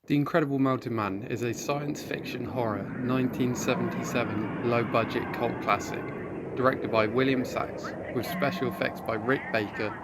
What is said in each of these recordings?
The Incredible Mountain Man is a science fiction horror 1977 low-budget cult classic, directed by William Sachs, with special effects by Rick Baker,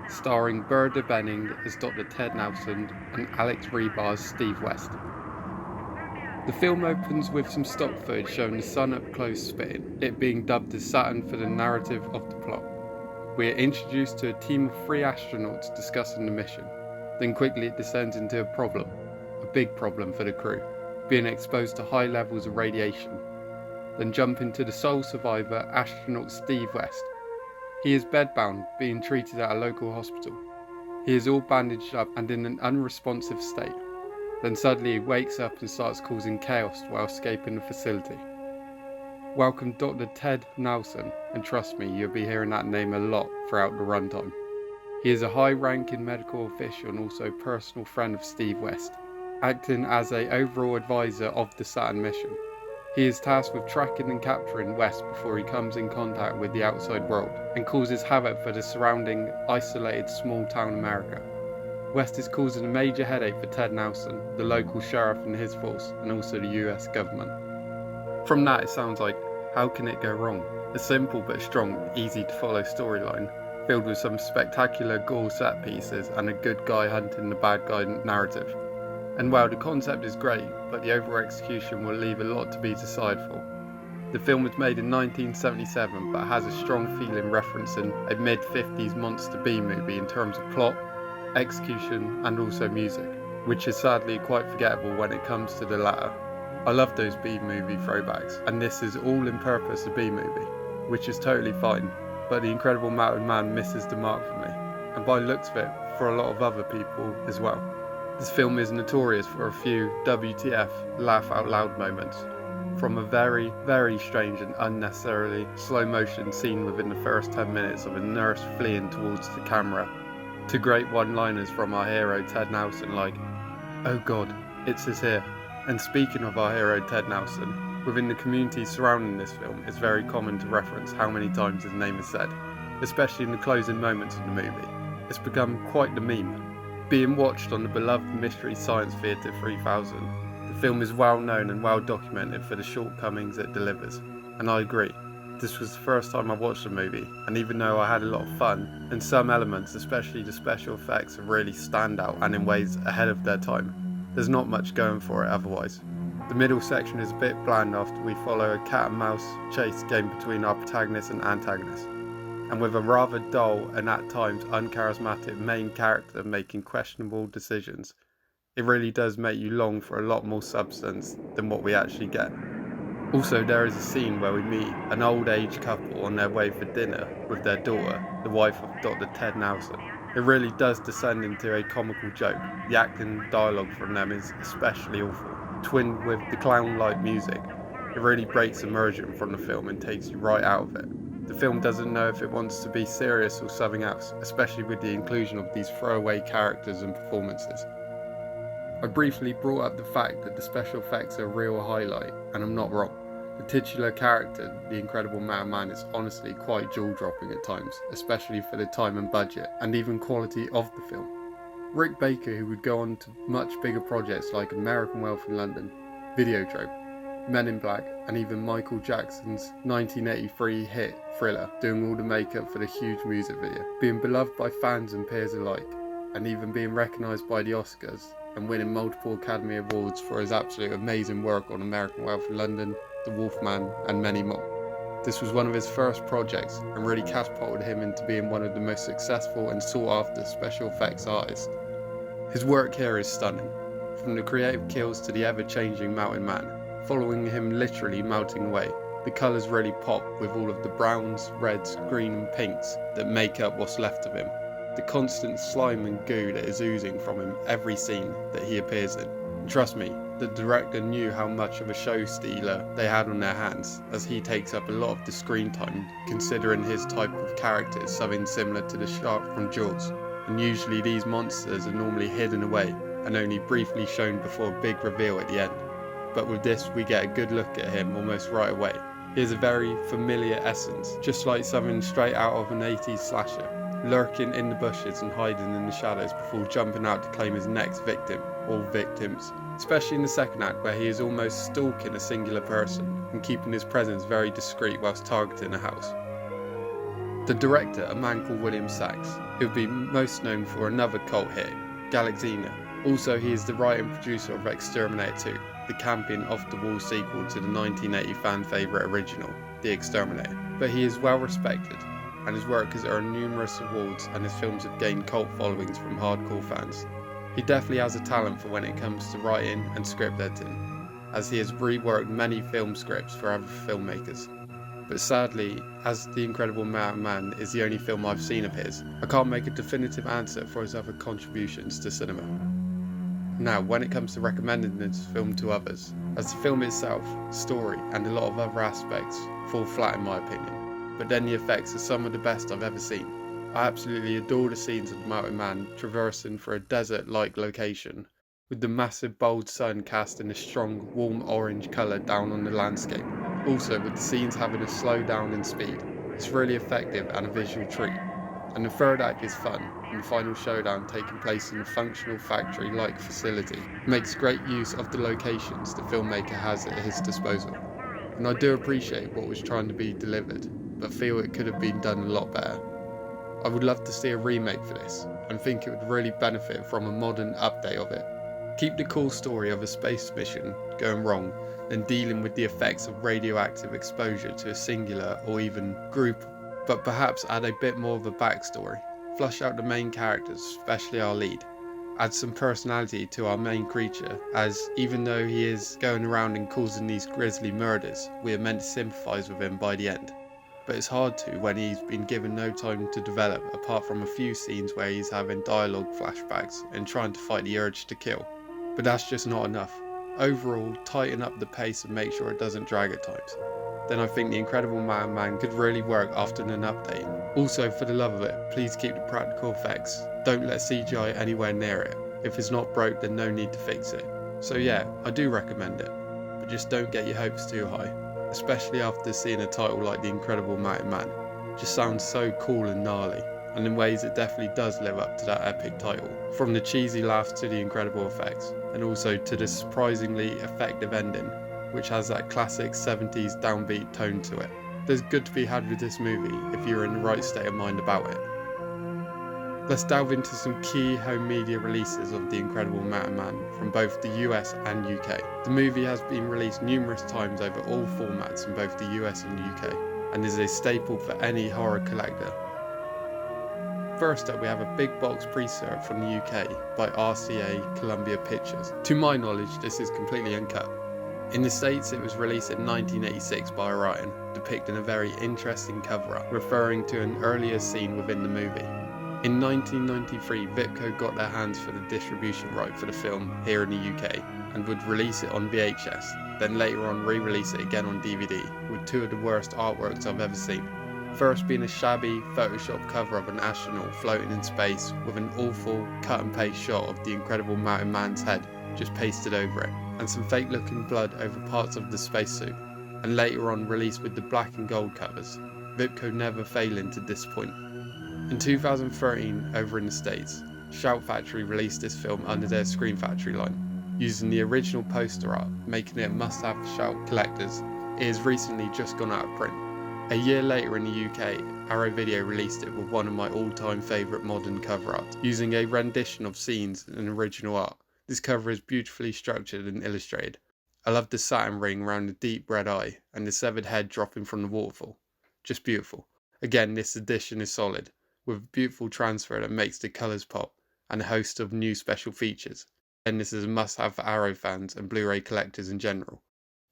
starring Burda Benning as Dr. Ted Nelson and Alex Rebar as Steve West. The film opens with some stock footage showing the sun up close spitting, it being dubbed as Saturn for the narrative of the plot. We are introduced to a team of 3 astronauts discussing the mission, then quickly it descends into a big problem for the crew, being exposed to high levels of radiation. Then jump into the sole survivor, astronaut Steve West. He is bedbound, being treated at a local hospital. He is all bandaged up and in an unresponsive state. Then suddenly he wakes up and starts causing chaos while escaping the facility. Welcome Dr. Ted Nelson, and trust me, you'll be hearing that name a lot throughout the runtime. He is a high-ranking medical official and also personal friend of Steve West, acting as an overall advisor of the Saturn mission. He is tasked with tracking and capturing West before he comes in contact with the outside world and causes havoc for the surrounding, isolated small-town America. West is causing a major headache for Ted Nelson, the local sheriff and his force, and also the US government. From that it sounds like, how can it go wrong? A simple but strong, easy to follow storyline, filled with some spectacular gore set pieces and a good guy hunting the bad guy narrative. And while the concept is great, but the overall execution will leave a lot to be desired for. The film was made in 1977 but has a strong feeling referencing a mid-50s monster B-movie in terms of plot, execution and also music, which is sadly quite forgettable when it comes to the latter. I love those B-movie throwbacks, and this is all in purpose a B-movie, which is totally fine, but The Incredible Mountain Man misses the mark for me, and by the looks of it, for a lot of other people as well. This film is notorious for a few WTF laugh out loud moments, from a very, very strange and unnecessarily slow motion scene within the first 10 minutes of a nurse fleeing towards the camera, to great one-liners from our hero Ted Nelson like, "Oh God, it's his here." And speaking of our hero Ted Nelson, within the community surrounding this film, it's very common to reference how many times his name is said, especially in the closing moments of the movie. It's become quite the meme. Being watched on the beloved Mystery Science Theatre 3000, the film is well known and well documented for the shortcomings it delivers, and I agree. This was the first time I watched the movie, and even though I had a lot of fun, and some elements, especially the special effects, really stand out and in ways ahead of their time, there's not much going for it otherwise. The middle section is a bit bland after we follow a cat and mouse chase game between our protagonist and antagonist, and with a rather dull and at times uncharismatic main character making questionable decisions, it really does make you long for a lot more substance than what we actually get. Also, there is a scene where we meet an old age couple on their way for dinner with their daughter, the wife of Dr. Ted Nelson. It really does descend into a comical joke. The acting and dialogue from them is especially awful. Twinned with the clown-like music, it really breaks immersion from the film and takes you right out of it. The film doesn't know if it wants to be serious or something else, especially with the inclusion of these throwaway characters and performances. I briefly brought up the fact that the special effects are a real highlight, and I'm not wrong. The titular character, the Incredible Mountain Man, is honestly quite jaw-dropping at times, especially for the time and budget, and even quality of the film. Rick Baker, who would go on to much bigger projects like American Wealth in London, Videodrome, Men in Black, and even Michael Jackson's 1983 hit Thriller, doing all the makeup for the huge music video, being beloved by fans and peers alike, and even being recognised by the Oscars, and winning multiple Academy Awards for his absolute amazing work on American Wealth in London, The Wolfman, and many more. This was one of his first projects and really catapulted him into being one of the most successful and sought after special effects artists. His work here is stunning, from the creative kills to the ever-changing Mountain Man, following him literally melting away. The colours really pop with all of the browns, reds, green and pinks that make up what's left of him. The constant slime and goo that is oozing from him every scene that he appears in. And trust me, the director knew how much of a show stealer they had on their hands, as he takes up a lot of the screen time, considering his type of character is something similar to the shark from Jaws, and usually these monsters are normally hidden away and only briefly shown before a big reveal at the end. But with this we get a good look at him almost right away. He has a very familiar essence, just like something straight out of an 80s slasher, lurking in the bushes and hiding in the shadows before jumping out to claim his next victim. or victims, especially in the second act where he is almost stalking a singular person and keeping his presence very discreet whilst targeting a house. The director, a man called William Sachs, who would be most known for another cult hit, Galaxina. Also, he is the writer and producer of Exterminator 2, the campy and off-the-wall sequel to the 1980 fan favourite original, The Exterminator. But he is well respected, and his work has earned numerous awards and his films have gained cult followings from hardcore fans. He definitely has a talent for when it comes to writing and script editing, as he has reworked many film scripts for other filmmakers. But sadly, as The Incredible Mountain Man is the only film I've seen of his, I can't make a definitive answer for his other contributions to cinema. Now, when it comes to recommending this film to others, as the film itself, story, and a lot of other aspects fall flat in my opinion, but then the effects are some of the best I've ever seen. I absolutely adore the scenes of the Mountain Man traversing for a desert-like location, with the massive bold sun casting a strong, warm orange colour down on the landscape. Also, with the scenes having a slow down in speed, it's really effective and a visual treat. And the third act is fun, and the final showdown taking place in a functional factory-like facility makes great use of the locations the filmmaker has at his disposal. And I do appreciate what was trying to be delivered, but feel it could have been done a lot better. I would love to see a remake for this, and think it would really benefit from a modern update of it. Keep the cool story of a space mission going wrong, and dealing with the effects of radioactive exposure to a singular or even group, but perhaps add a bit more of a backstory. Flush out the main characters, especially our lead. Add some personality to our main creature, as even though he is going around and causing these grisly murders, we are meant to sympathise with him by the end. But it's hard to when he's been given no time to develop apart from a few scenes where he's having dialogue flashbacks and trying to fight the urge to kill. But that's just not enough. Overall, tighten up the pace and make sure it doesn't drag at times. Then I think The Incredible Mountain Man could really work after an update. Also, for the love of it, please keep the practical effects. Don't let CGI anywhere near it. If it's not broke, then no need to fix it. So yeah, I do recommend it, but just don't get your hopes too high. Especially after seeing a title like The Incredible Mountain Man. It just sounds so cool and gnarly, and in ways it definitely does live up to that epic title. From the cheesy laughs to the incredible effects, and also to the surprisingly effective ending, which has that classic 70s downbeat tone to it. There's good to be had with this movie if you're in the right state of mind about it. Let's delve into some key home media releases of The Incredible Mountain Man from both the US and UK. The movie has been released numerous times over all formats in both the US and UK, and is a staple for any horror collector. First up, we have a big box pre-serve from the UK by RCA Columbia Pictures. To my knowledge, this is completely uncut. In the States, it was released in 1986 by Orion, depicting a very interesting cover-up, referring to an earlier scene within the movie. In 1993, Vipco got their hands for the distribution right for the film here in the UK, and would release it on VHS, then later on re-release it again on DVD, with two of the worst artworks I've ever seen. First being a shabby Photoshop cover of an astronaut floating in space with an awful cut and paste shot of the Incredible Mountain Man's head just pasted over it, and some fake looking blood over parts of the spacesuit, and later on released with the black and gold covers, Vipco never failing to disappoint. In 2013, over in the States, Shout Factory released this film under their Scream Factory line, using the original poster art, making it a must-have for Shout collectors. It has recently just gone out of print. A year later in the UK, Arrow Video released it with one of my all-time favourite modern cover art, using a rendition of scenes and original art. This cover is beautifully structured and illustrated. I love the satin ring around the deep red eye and the severed head dropping from the waterfall. Just beautiful. Again, this edition is solid, with a beautiful transfer that makes the colours pop, and a host of new special features. And this is a must-have for Arrow fans and Blu-ray collectors in general.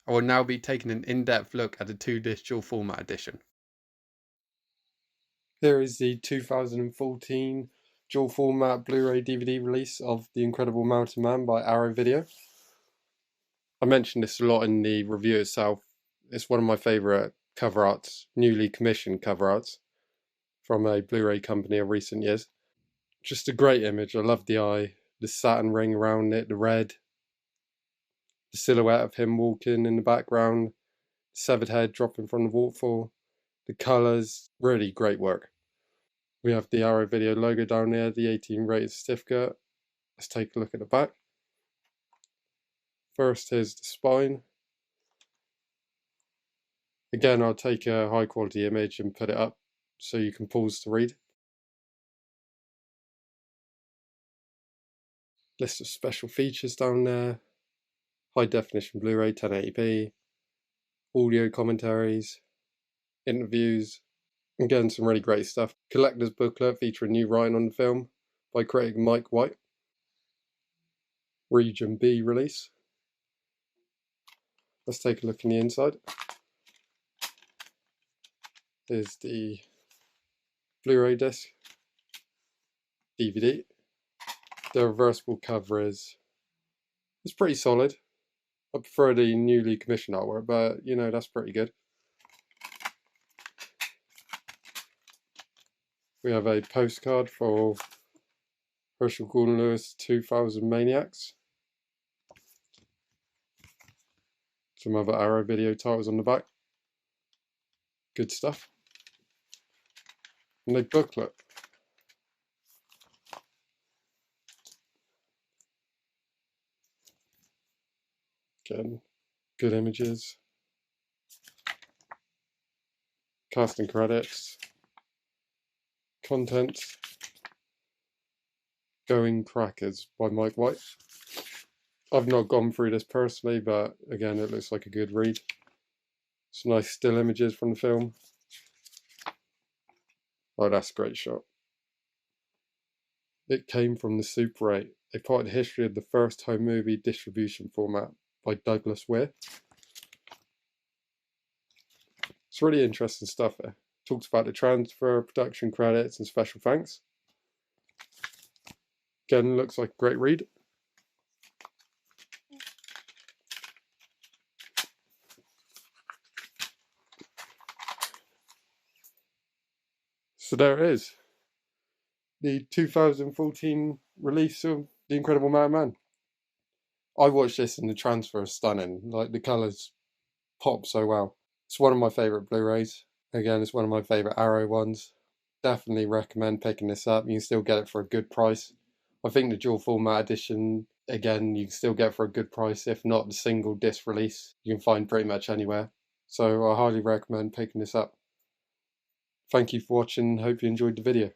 I will now be taking an in-depth look at the 2-disc dual format edition. Here is the 2014 dual format Blu-ray DVD release of The Incredible Mountain Man by Arrow Video. I mentioned this a lot in the review itself. It's one of my favourite cover arts, newly commissioned cover arts from a Blu-ray company of recent years. Just a great image. I love the eye, the satin ring around it, the red, the silhouette of him walking in the background, the severed head dropping from the waterfall, the colours, really great work. We have the Arrow Video logo down there, the 18 rated certificate. Let's take a look at the back. First, here's the spine. Again, I'll take a high quality image and put it up so you can pause to read. List of special features down there. High definition Blu-ray 1080p. Audio commentaries. Interviews. Again, some really great stuff. Collector's booklet featuring new writing on the film by critic Mike White. Region B release. Let's take a look in the inside. Here's the Blu-ray disc, DVD. The reversible cover is pretty solid. I prefer the newly commissioned artwork, but you know, that's pretty good. We have a postcard for Herschel Gordon Lewis 2000 Maniacs. Some other Arrow video titles on the back. Good stuff. And a booklet. Again, good images. Casting credits. Contents. Going Crackers by Mike White. I've not gone through this personally, but again, it looks like a good read. Some nice still images from the film. Oh, that's a great shot. It Came from the Super 8, a part of the history of the first home movie distribution format by Douglas Weir. It's really interesting stuff there. Talks about the transfer, production credits and special thanks. Again, looks like a great read. So there it is. The 2014 release of The Incredible Madman. I watched this and the transfer is stunning. Like, the colours pop so well. It's one of my favourite Blu-rays. Again, it's one of my favourite Arrow ones. Definitely recommend picking this up. You can still get it for a good price. I think the dual format edition, again, you can still get for a good price. If not, the single disc release, you can find pretty much anywhere. So I highly recommend picking this up. Thank you for watching. Hope you enjoyed the video.